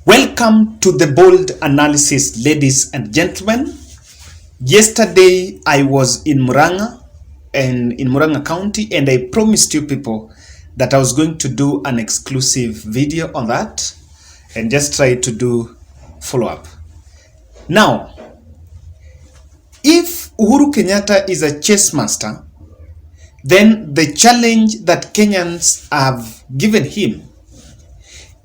Welcome to the bold analysis, ladies and gentlemen. Yesterday I was in Muran'ga and in Muran'ga County, and I promised you people that I was going to do an exclusive video on that and just try to do follow-up. Now, if Uhuru Kenyatta is a chess master, then the challenge that Kenyans have given him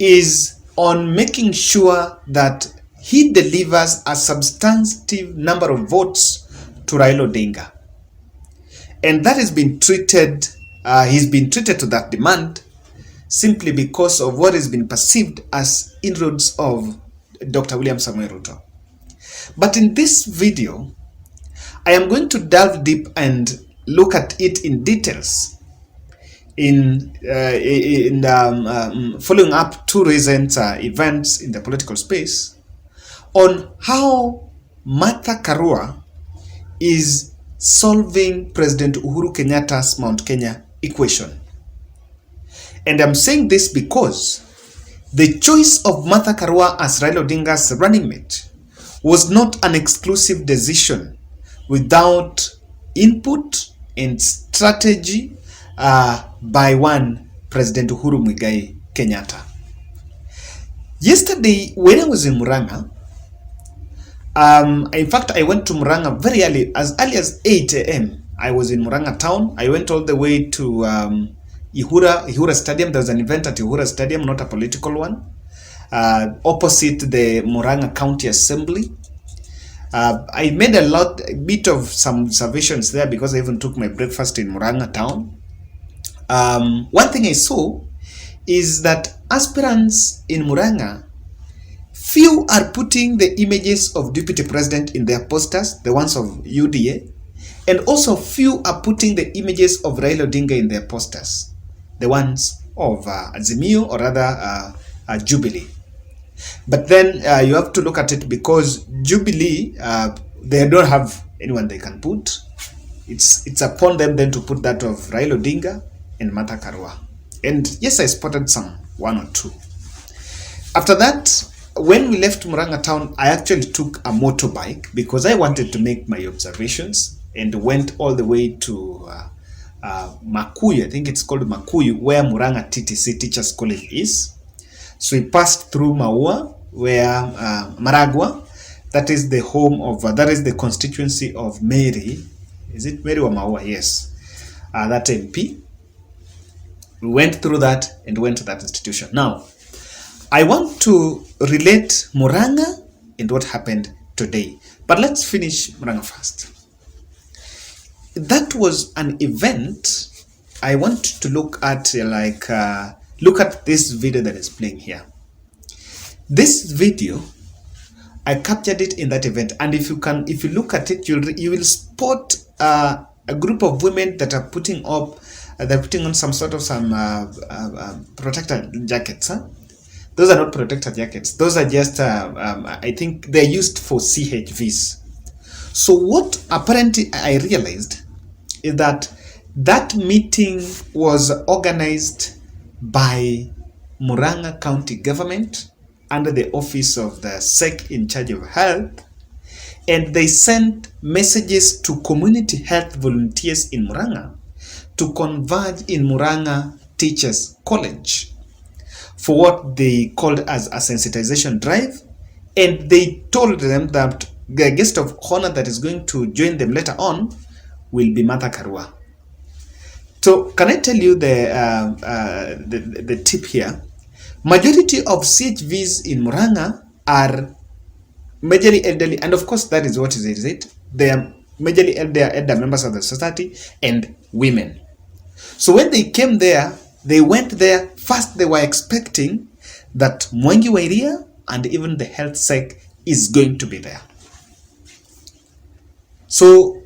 is on making sure that he delivers a substantive number of votes to Raila Odinga. And that has been treated, he's been treated to that demand simply because of what has been perceived as inroads of Dr. William Samoei Ruto. But in this video, I am going to delve deep and look at it in details in following up two recent events in the political space on how Martha Karua is solving President Uhuru Kenyatta's Mount Kenya equation. And I'm saying this because the choice of Martha Karua as Raila Odinga's running mate was not an exclusive decision without input and strategy by one President Uhuru Muigai Kenyatta. Yesterday, when I was in Muran'ga, in fact, I went to Muran'ga very early as 8 a.m. I was in Muran'ga town. I went all the way to Ihura Stadium. There was an event at Ihura Stadium, not a political one, opposite the Muran'ga County Assembly. I made a bit of some observations there because I even took my breakfast in Muran'ga town. One thing I saw is that aspirants in Muran'ga, few are putting the images of Deputy President in their posters, the ones of UDA, and also few are putting the images of Raila Odinga in their posters, the ones of Azimio or rather Jubilee. But then you have to look at it because Jubilee, they don't have anyone they can put. It's upon them then to put that of Raila Odinga and Martha Karua. And yes, I spotted one or two. After that, when we left Muran'ga town, I actually took a motorbike because I wanted to make my observations and went all the way to Makuyu. I think it's called Makuyu, where Muran'ga TTC Teachers College is. So we passed through Maua, where Maragua, that is the home of, that is the constituency of Mary. Is it Mary or Maua? Yes. That MP. We went through that and went to that institution. Now, I want to relate Muran'ga and what happened today. But let's finish Muran'ga first. That was an event. I want to look at look at this video that is playing here. This video, I captured it in that event, and if you look at it, you will spot a group of women that are putting up. They're putting on some protector jackets. Huh? Those are not protector jackets. Those are just, I think they're used for CHVs. So what apparently I realized is that meeting was organized by Muran'ga County government under the office of the SEC in charge of health, and they sent messages to community health volunteers in Muran'ga to converge in Muran'ga Teachers College for what they called as a sensitization drive, and they told them that the guest of honor that is going to join them later on will be Martha Karua. So can I tell you the tip here? Majority of CHVs in Muran'ga are majorly elderly, and of course that is what is it. They are majorly elder members of the society and women. So when they came there, they went there, first they were expecting that Mwangi wa Iria and even the health sec is going to be there. So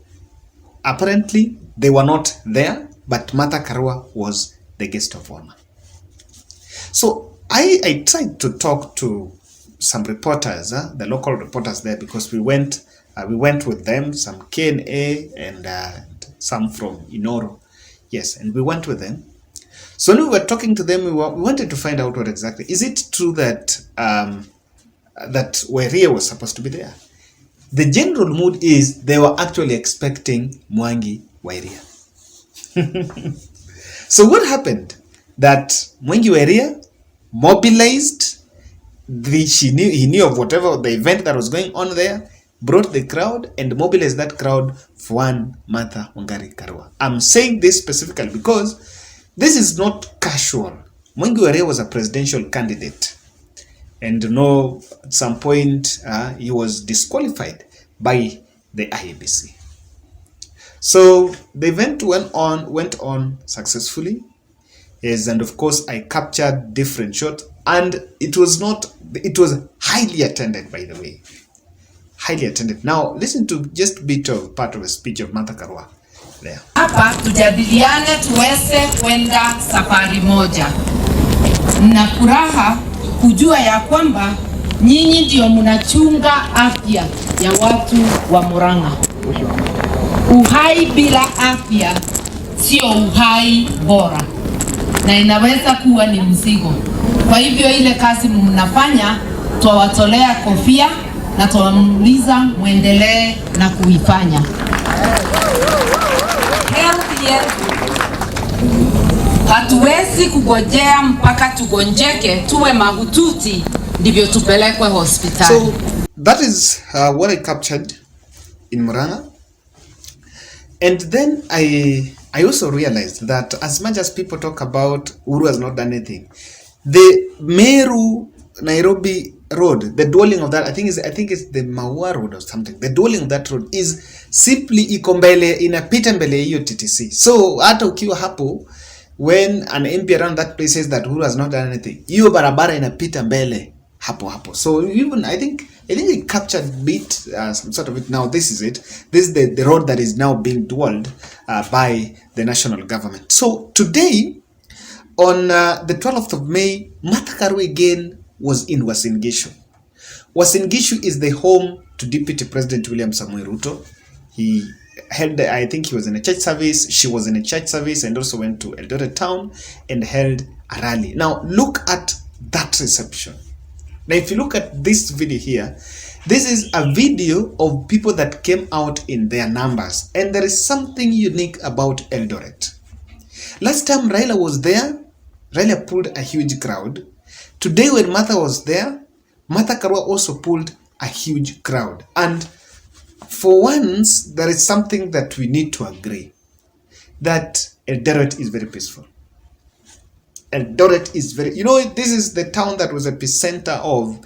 apparently they were not there, but Martha Karua was the guest of honor. So I tried to talk to some reporters, the local reporters there, because we went with them, some KNA and some from Inoro. Yes, and we went with them. So when we were talking to them, we wanted to find out what exactly. Is it true that that Iria was supposed to be there. The general mood is they were actually expecting Mwangi Iria. So what happened? That Mwangi Iria mobilized. He knew of whatever the event that was going on there, brought the crowd and mobilized that crowd for one Martha Wangari Karua. I'm saying this specifically because this is not casual. Mwangi Iria was a presidential candidate, and at some point he was disqualified by the IEBC. So the event went on successfully. Yes, and of course I captured different shots, and it was highly attended, by the way. Highly attended. Now listen to just a bit of part of a speech of Martha Karua there. Hapa tujadiliane tuweze kwenda safari moja. Na furaha kujua ya kwamba nyinyi ndio mnachunga afya ya watu wa Muran'ga. Uhai bila afya sio uhai bora, na inaweza kuwa ni mzigo. Kwa hivyo ile kazi mnafanya tuwatolea kofia na tuwamuliza muendelee na kuifanya. Health yetu hatuwezi kugojea mpaka tugonjeke tuwe mahututi ndivyo tupelekwe hospitali. So that is what I captured in Muran'ga. And then I also realized that as much as people talk about Uhuru has not done anything, the Meru Nairobi road, the dwelling of that, I think it's the Maua road or something. The dwelling of that road is simply iko mbele, inapita mbele hiyo TTC. So hata ukiwa hapo, when an MP around that place says that Uhuru has not done anything, hiyo barabara inapita mbele hapo. So even I think it captured bit some sort of it. Now this is it. This is the road that is now being dwelled by the national government. So today, on the 12th of May, Martha Karua again was in Uasin Gishu. Uasin Gishu is the home to Deputy President William Samoei Ruto. He held, I think he was in a church service, she was in a church service, and also went to Eldoret town and held a rally. Now look at that reception. Now if you look at this video here, this is a video of people that came out in their numbers, and there is something unique about Eldoret. Last time Raila was there, Raila pulled a huge crowd. Today when Martha was there, Martha Karua also pulled a huge crowd. And for once, there is something that we need to agree, that Eldoret is very peaceful. Eldoret is very, this is the town that was at the center of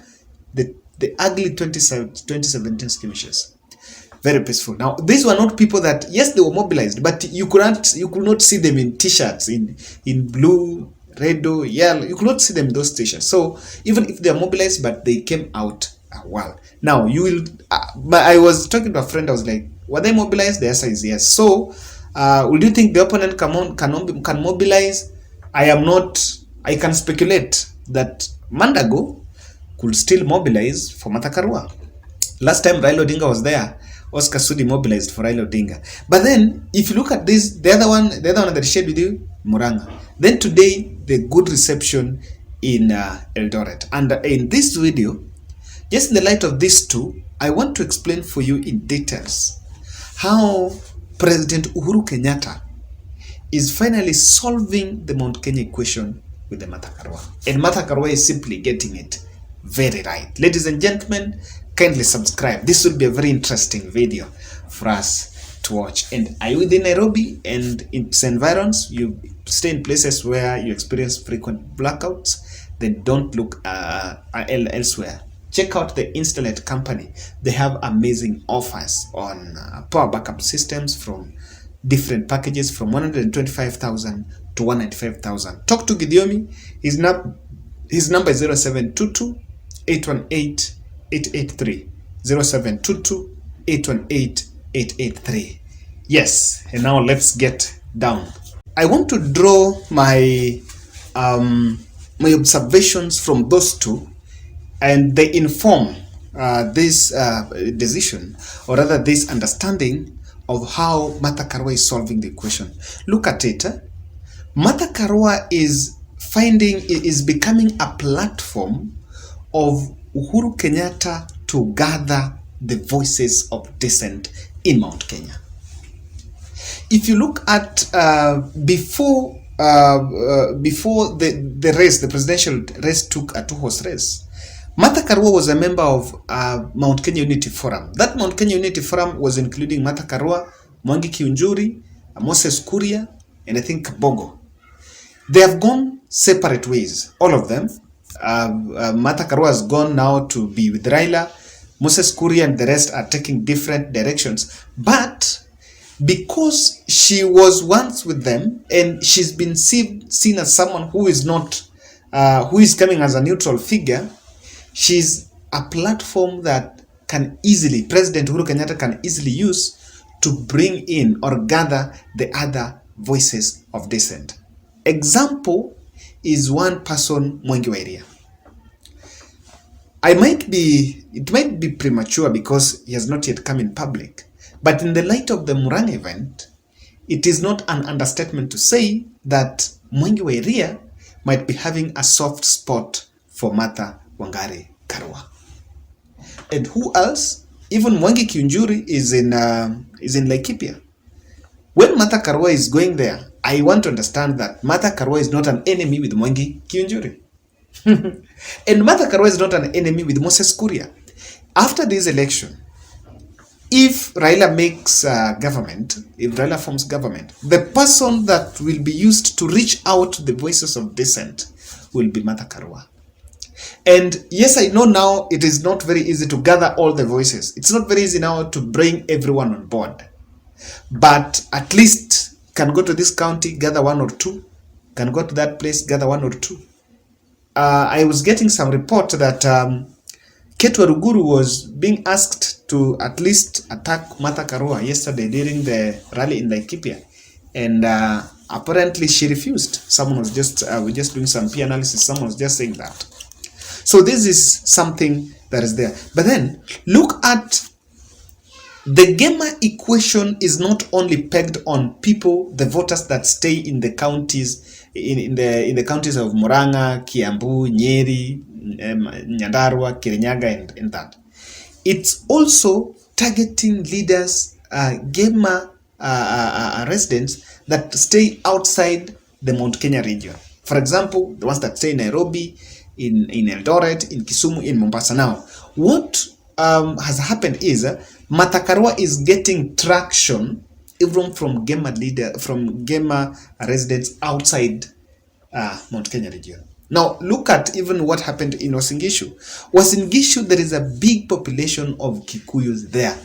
the ugly 2017 skirmishes. Very peaceful. Now, these were not people that, yes, they were mobilized, but you could not see them in t-shirts, in blue, red, yellow. You could not see them in those t-shirts. So even if they are mobilized, but they came out well. Now, you will, I was talking to a friend, I was like, were they mobilized? The answer is yes. So, would you think the opponent can mobilize? I can speculate that Mandago could still mobilize for Martha Karua. Last time Raila Odinga was there, Oscar Sudi mobilized for Raila Odinga. But then, if you look at this, the other one that I shared with you, Muran'ga. Then today, the good reception in Eldoret. And in this video, just in the light of these two, I want to explain for you in details how President Uhuru Kenyatta is finally solving the Mount Kenya equation with the Martha Karua. And Martha Karua is simply getting it very right. Ladies and gentlemen, kindly subscribe. This will be a very interesting video for us to watch. And are you within Nairobi and in its environs? You stay in places where you experience frequent blackouts, then don't look elsewhere. Check out the Instanet company. They have amazing offers on power backup systems from different packages from 125,000 to 195,000. Talk to Gidiomi. His number is 0722 818 883. 0722 818 883. Yes, and now let's get down. I want to draw my my observations from those two, and they inform this decision, or rather this understanding of how Martha Karua is solving the equation. Look at it. Martha Karua is becoming a platform of Uhuru Kenyatta to gather the voices of dissent in Mount Kenya. If you look at before the race, the presidential race took a two-horse race, Martha Karua was a member of Mount Kenya Unity Forum. That Mount Kenya Unity Forum was including Martha Karua, Mwangi Kiunjuri, Moses Kuria, and I think Bogo. They have gone separate ways, all of them. Martha Karua has gone now to be with Raila. Moses Kuria and the rest are taking different directions. But because she was once with them and she's been seen as someone who is not, who is coming as a neutral figure, she's a platform that can easily, President Uhuru Kenyatta can easily use to bring in or gather the other voices of dissent. Example is one person, Mwangi wa Iria. It might be premature because he has not yet come in public, but in the light of the Muran'ga event, it is not an understatement to say that Mwangi wa Iria might be having a soft spot for Martha Wangari Karua. And who else? Even Mwangi Kiunjuri is in Laikipia. When Martha Karua is going there, I want to understand that Martha Karua is not an enemy with Mwangi Kiunjuri. And Martha Karua is not an enemy with Moses Kuria. After this election, if Raila makes government, if Raila forms government, the person that will be used to reach out to the voices of dissent will be Martha Karua. And yes, I know now it is not very easy to gather all the voices. It's not very easy now to bring everyone on board. But at least can go to this county, gather one or two. Can go to that place, gather one or two. I was getting some report that Ketu Uhuru was being asked to at least attack Martha Karua yesterday during the rally in Laikipia. And apparently she refused. Someone was just, we're just doing some peer analysis. Someone was just saying that. So this is something that is there. But then look at the Gema equation is not only pegged on people, the voters that stay in the counties, in the counties of Muran'ga, Kiambu, Nyeri, Nyandarua, Kirinyaga, and that. It's also targeting leaders, Gema residents that stay outside the Mount Kenya region. For example, the ones that stay in Nairobi, in Eldoret, in Kisumu, in Mombasa. Now, what has happened is Martha Karua is getting traction even from Gema residents outside Mount Kenya region. Now, look at even what happened in Uasin Gishu. Uasin Gishu, there is a big population of Kikuyus there.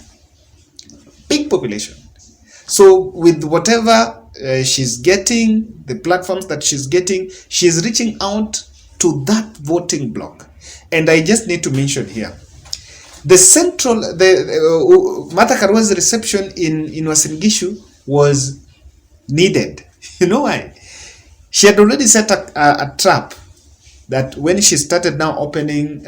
Big population. So with whatever she's getting, the platforms that she's getting, she's reaching out to that voting block. And I just need to mention here, Martha Karua's reception in Uasin Gishu was needed. You know why? She had already set a trap that when she started now opening,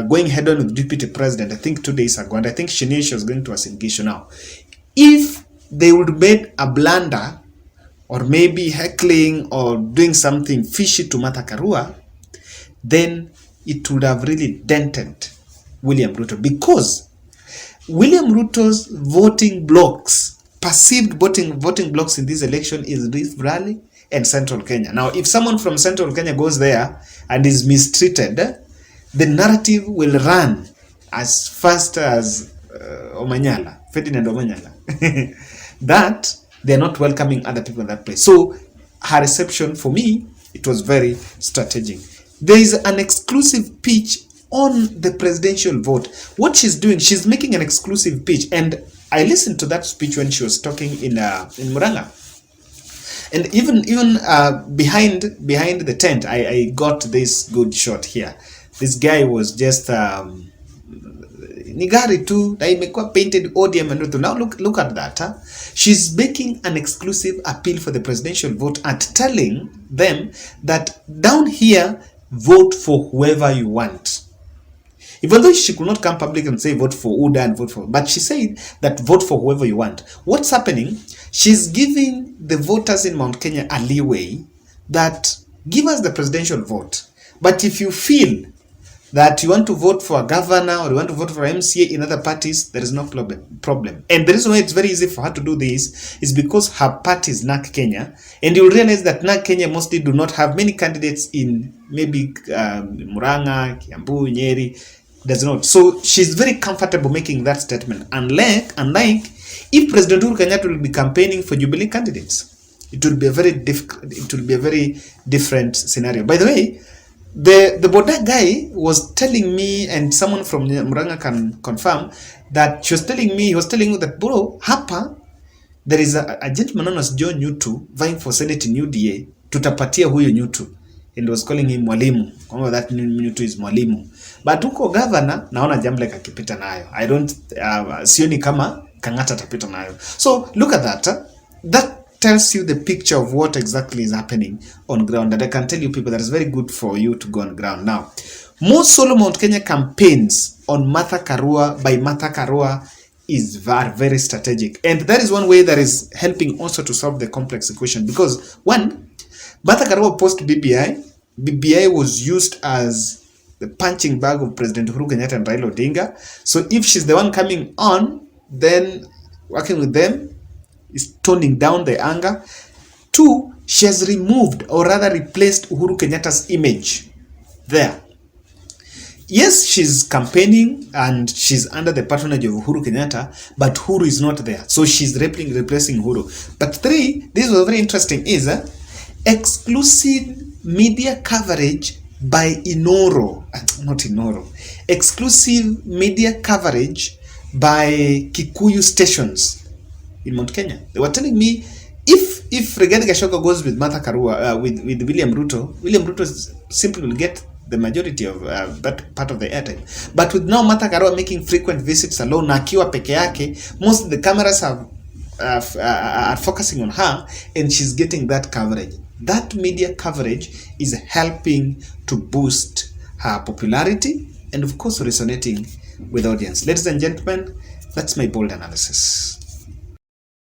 going head on with Deputy President, I think 2 days ago, and I think she knew she was going to Uasin Gishu now. If they would make a blunder, or maybe heckling or doing something fishy to Martha Karua, then it would have really dented William Ruto, because William Ruto's voting blocks, perceived voting blocks in this election is Rift Valley and Central Kenya. Now, if someone from Central Kenya goes there and is mistreated, the narrative will run as fast as Omanyala, Ferdinand Omanyala, that they're not welcoming other people in that place. So her reception, for me, it was very strategic. There is an exclusive pitch on the presidential vote. What she's doing, she's making an exclusive pitch. And I listened to that speech when she was talking in Muran'ga. And even behind the tent, I got this good shot here. This guy was just nigari tu na imekuwa painted ODM and now look at that. Huh? She's making an exclusive appeal for the presidential vote and telling them that down here, vote for whoever you want. Even though she could not come public and say vote for Uda and vote for, but she said that vote for whoever you want. What's happening? She's giving the voters in Mount Kenya a leeway that give us the presidential vote. But if you feel that you want to vote for a governor or you want to vote for MCA in other parties, there is no problem. And the reason why it's very easy for her to do this is because her party is NARC Kenya, and you'll realize that NARC Kenya mostly do not have many candidates in maybe Muran'ga, Kiambu, Nyeri, does not. So she's very comfortable making that statement. Unlike if President Uhuru Kenyatta will be campaigning for Jubilee candidates, it will be a very different scenario. By the way, the Boda guy was telling me, and someone from Muran'ga can confirm, that he was telling me that, bro, hapa there is a gentleman known as John Nyutu vying for Senate in UDA, tutapatia huyo Nyutu, and was calling him mwalimu, kwamba that Nyutu is mwalimu. But huko governor naona Jamlek akipita nayo. I don't sioni kama Kang'ata atapita nayo. So look at that. That tells you the picture of what exactly is happening on ground, and I can tell you people that is very good for you to go on ground. Now, most solo Mount Kenya campaigns on Martha Karua by Martha Karua is very, very strategic, and that is one way that is helping also to solve the complex equation, because one, Martha Karua post BBI was used as the punching bag of President Uhuru Kenyatta and Raila Odinga. So if she's the one coming on, then working with them is toning down the anger. Two, she has removed or rather replaced Uhuru Kenyatta's image there. Yes, she's campaigning and she's under the patronage of Uhuru Kenyatta, but Uhuru is not there. So she's replacing Uhuru. But three, this was very interesting, is exclusive media coverage by exclusive media coverage by Kikuyu stations in Mount Kenya. They were telling me, if Rigathi Gachagua goes with Martha Karua, with William Ruto simply will get the majority of that part of the airtime. But with now Martha Karua making frequent visits alone, na akiwa peke yake, most of the cameras are focusing on her, and she's getting that coverage. That media coverage is helping to boost her popularity and of course resonating with audience. Ladies and gentlemen, that's my bold analysis.